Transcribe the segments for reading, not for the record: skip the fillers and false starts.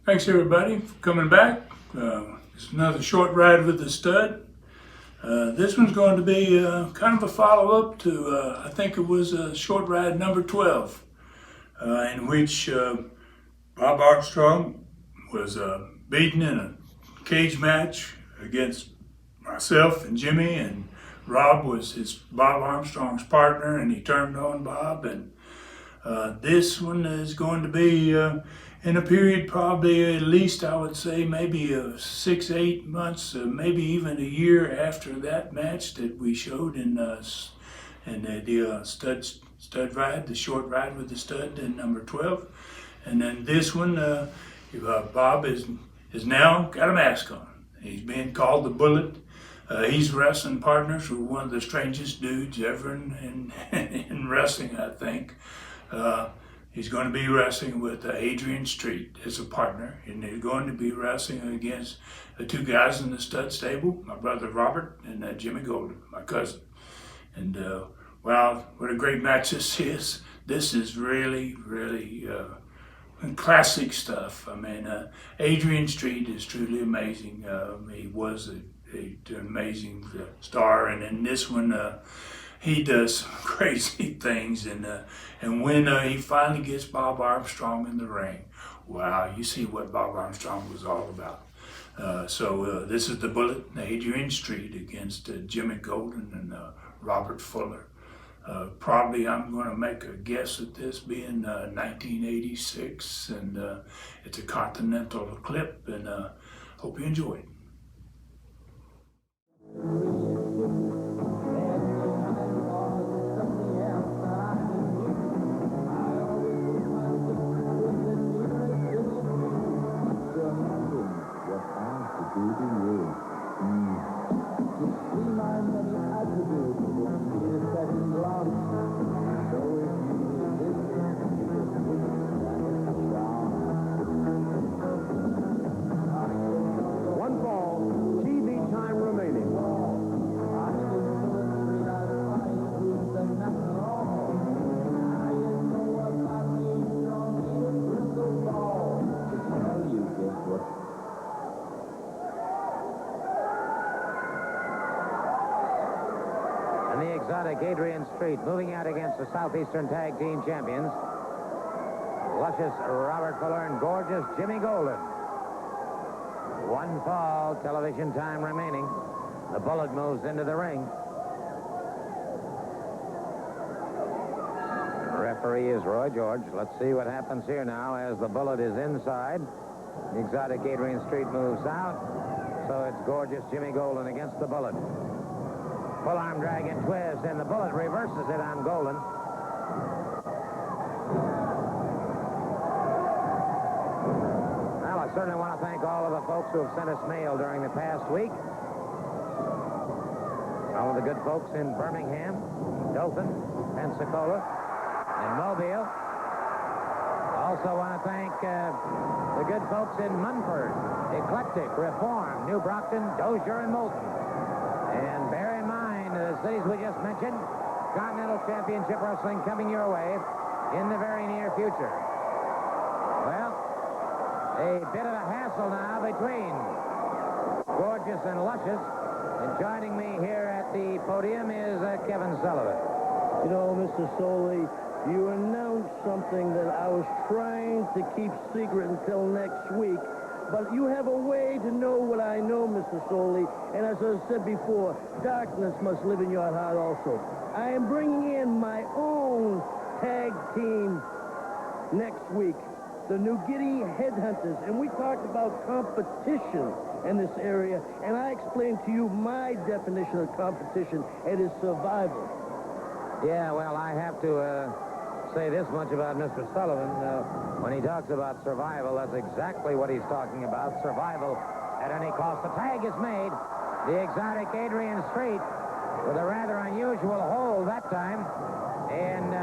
Thanks everybody for coming back. It's another short ride with the stud. This one's going to be kind of a follow-up to, I think it was short ride number 12, in which Bob Armstrong was beaten in a cage match against myself and Jimmy, and Rob was Bob Armstrong's partner, and he turned on Bob. And this one is going to be in a period probably at least, I would say, maybe 6, 8 months, maybe even a year after that match that we showed in the stud ride, the short ride with the stud in number 12. And then this one, Bob is now got a mask on. He's being called the Bullet. He's wrestling partners with one of the strangest dudes ever in wrestling, I think. He's going to be wrestling with Adrian Street as a partner, and he's going to be wrestling against the two guys in the stud stable, my brother Robert and Jimmy Golden, my cousin. And wow, what a great match this is. This is really, really classic stuff. I mean, Adrian Street is truly amazing. He was an amazing star, and in this one, he does some crazy things, and when he finally gets Bob Armstrong in the ring, wow, you see what Bob Armstrong was all about. So this is the Bullet, Adrian Street against Jimmy Golden and Robert Fuller. Probably I'm going to make a guess at this being 1986, and it's a Continental clip, and hope you enjoy it. The exotic Adrian Street moving out against the Southeastern Tag Team Champions, luscious Robert Fuller and gorgeous Jimmy Golden. One fall, television time remaining. The Bullet moves into the ring. The referee is Roy George. Let's see what happens here now as the Bullet is inside. The exotic Adrian Street moves out. So it's gorgeous Jimmy Golden against the Bullet. Full arm drag and twist, and the Bullet reverses it on Golden. Well, I certainly want to thank all of the folks who have sent us mail during the past week. All of the good folks in Birmingham, Dothan, Pensacola, and Mobile. Also want to thank the good folks in Munford, Eclectic, Reform, New Brockton, Dozier, and Moulton. And bear in mind, the cities we just mentioned, Continental Championship Wrestling coming your way in the very near future. Well, a bit of a hassle now between Gorgeous and Luscious. And joining me here at the podium is Kevin Sullivan. You know, Mr. Soley, you announced something that I was trying to keep secret until next week. But you have a way to know what I know, Mr. Soley. And as I said before, darkness must live in your heart also. I am bringing in my own tag team next week, the New Guinea Headhunters. And we talked about competition in this area. And I explained to you my definition of competition. It is survival. Yeah, well, I have to say this much about Mr. Sullivan. When he talks about survival, that's exactly what he's talking about. Survival at any cost. The tag is made. The exotic Adrian Street with a rather unusual hold that time. And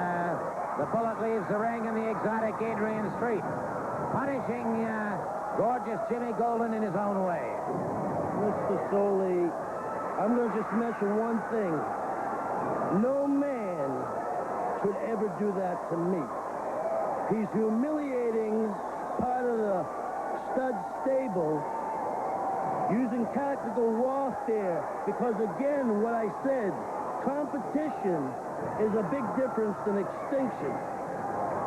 the Bullet leaves the ring in the exotic Adrian Street, punishing gorgeous Jimmy Golden in his own way. Mr. Soley, I'm going to just mention one thing. No man should ever do that to me. He's humiliating part of the Because, again, what I said, competition is a big difference than extinction.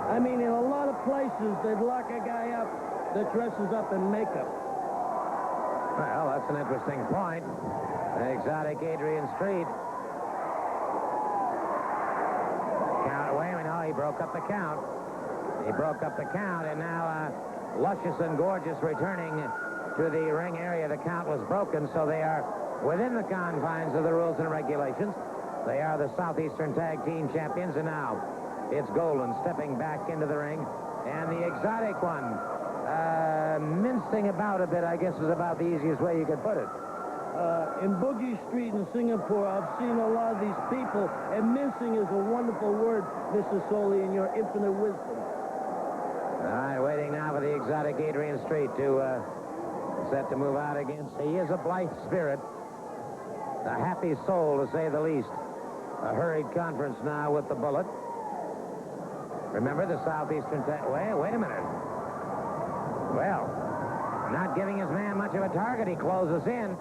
I mean, in a lot of places, they'd lock a guy up that dresses up in makeup. Well, that's an interesting point. Exotic Adrian Street. Count, wait a minute, he broke up the count. He broke up the count, and now Luscious and Gorgeous returning to the ring area. The count was broken, so they are within the confines of the rules and regulations. They are the Southeastern Tag Team Champions, and now it's Golden stepping back into the ring, and the Exotic one mincing about a bit, I guess is about the easiest way you could put it. In Boogie Street in Singapore, I've seen a lot of these people, and mincing is a wonderful word, Mr. Soley, in your infinite wisdom. All right, waiting now for the Exotic Adrian Street to set to move out against. He is a blithe spirit, a happy soul, to say the least. A hurried conference now with the Bullet. Remember the Southeastern... Wait a minute. Well, not giving his man much of a target. He closes in.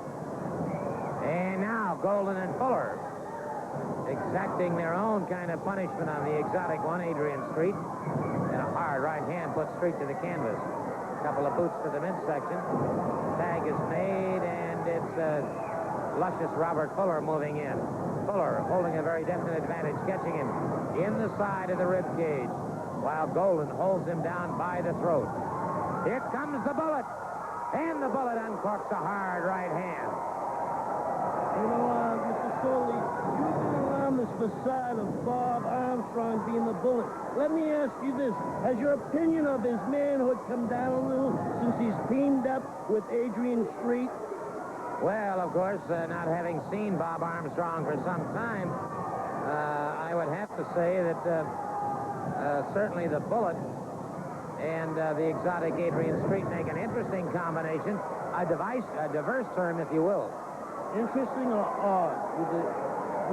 And now Golden and Fuller exacting their own kind of punishment on the Exotic one, Adrian Street. And a hard right hand put straight to the canvas. A couple of boots to the midsection. Tag is made, and it's Luscious Robert Fuller moving in. Fuller holding a very definite advantage, catching him in the side of the rib cage, while Golden holds him down by the throat. Here comes the Bullet, and the Bullet uncorks a hard right hand. You know, Mr. Soley, you've been around this facade of Bob Armstrong being the Bullet. Let me ask you this. Has your opinion of his manhood come down a little since he's teamed up with Adrian Street? Well, of course, not having seen Bob Armstrong for some time, I would have to say that certainly the Bullet and the Exotic Adrian Street make an interesting combination, a diverse term, if you will. Interesting or odd? Would the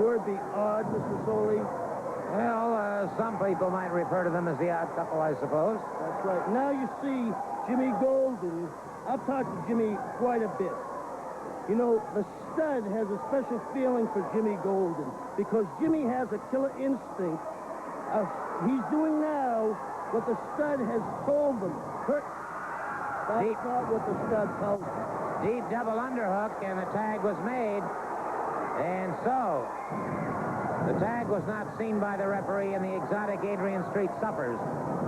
word be odd, Mr. Soley? Well, some people might refer to them as the odd couple, I suppose. That's right. Now you see Jimmy Golden. I've talked to Jimmy quite a bit. You know, the stud has a special feeling for Jimmy Golden because Jimmy has a killer instinct. He's doing now what the stud has told them. Kurt, that's not what the stud tells them. Deep double underhook, and the tag was made. And so, the tag was not seen by the referee, and the Exotic Adrian Street suffers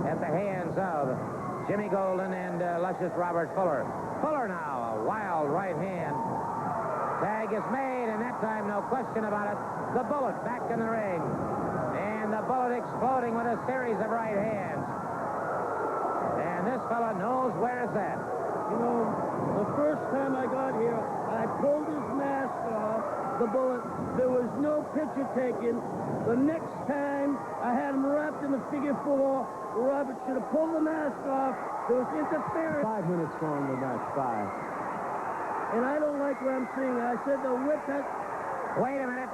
at the hands of Jimmy Golden and Luscious Robert Fuller. Fuller now, a wild right hand. Tag is made, and that time, no question about it, the Bullet back in the ring. And the Bullet exploding with a series of right hands. And this fella knows where it's at. You know, the first time I got here, I pulled his mask off, the Bullet. There was no picture taken. The next time, I had him wrapped in the figure four. Robert should have pulled the mask off. There was interference. 5 minutes gone to match 5. And I don't like what I'm seeing. I said the whip that... Wait a minute.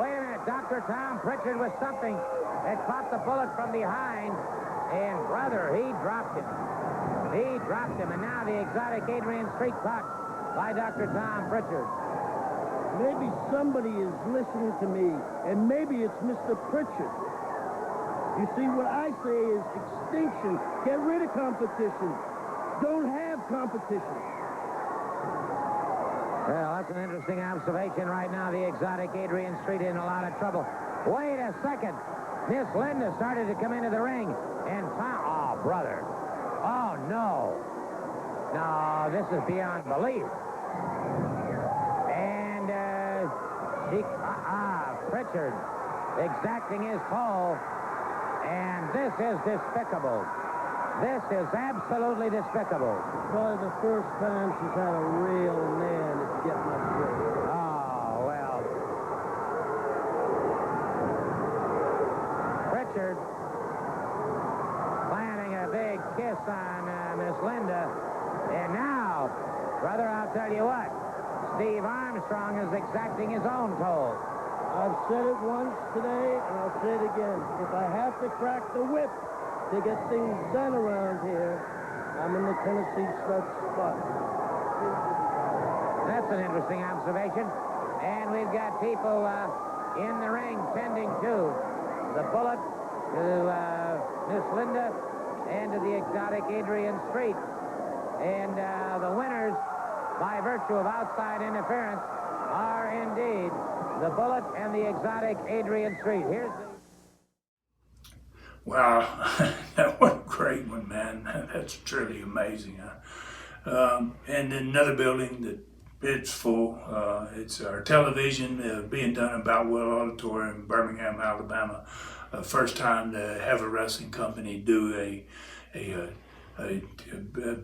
Wait a minute. Dr. Tom Pritchard with something that caught the Bullet from behind. And, brother, he dropped him. He dropped him. And now the Exotic Adrian Street caught by Dr. Tom Pritchard. Maybe somebody is listening to me, and maybe it's Mr. Pritchard. You see, what I say is extinction. Get rid of competition. Don't have competition. Well, that's an interesting observation right now. The Exotic Adrian Street in a lot of trouble. Wait a second. Miss Linda started to come into the ring. And oh, brother. Oh, no. No, this is beyond belief. And Pritchard exacting his toll. And this is despicable. This is absolutely despicable. Probably the first time she's had a real man to get my shirt. Oh, well. Pritchard planting a big kiss on Miss Linda. And now, brother, I'll tell you what. Steve Armstrong is exacting his own toll. I've said it once today, and I'll say it again. If I have to crack the whip to get things done around here, I'm in the Tennessee stud spot. That's an interesting observation. And we've got people in the ring tending to the Bullet, to Miss Linda, and to the exotic Adrian Street. And the winners, by virtue of outside interference, are indeed the Bullet and the exotic Adrian Street. Here's the... Wow, that was a great one, man. That's truly amazing. And another building that it's full. It's our television being done at Boutwell Auditorium, Birmingham, Alabama. First time to have a wrestling company do a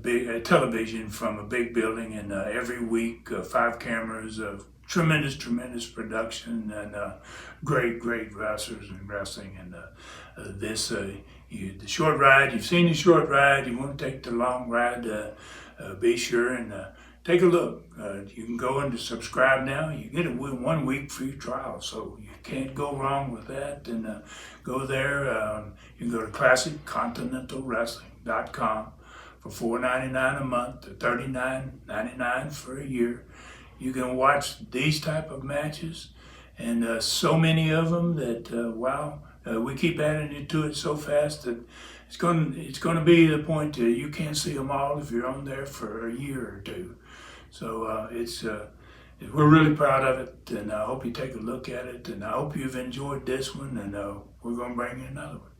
big television from a big building, and every week 5 cameras of tremendous production, and great wrestlers and wrestling. And the short ride, you've seen the short ride, you want to take the long ride, be sure and take a look. You can go and subscribe now. You get a 1 week free trial, so you can't go wrong with that. And go there. You can go to ClassicContinentalWrestling.com for $4.99 a month or $39.99 for a year. You can watch these type of matches, and so many of them that wow, we keep adding to it so fast that it's going to be the point that you can't see them all if you're on there for a year or two. So we're really proud of it, and I hope you take a look at it, and I hope you've enjoyed this one, and we're going to bring you another one.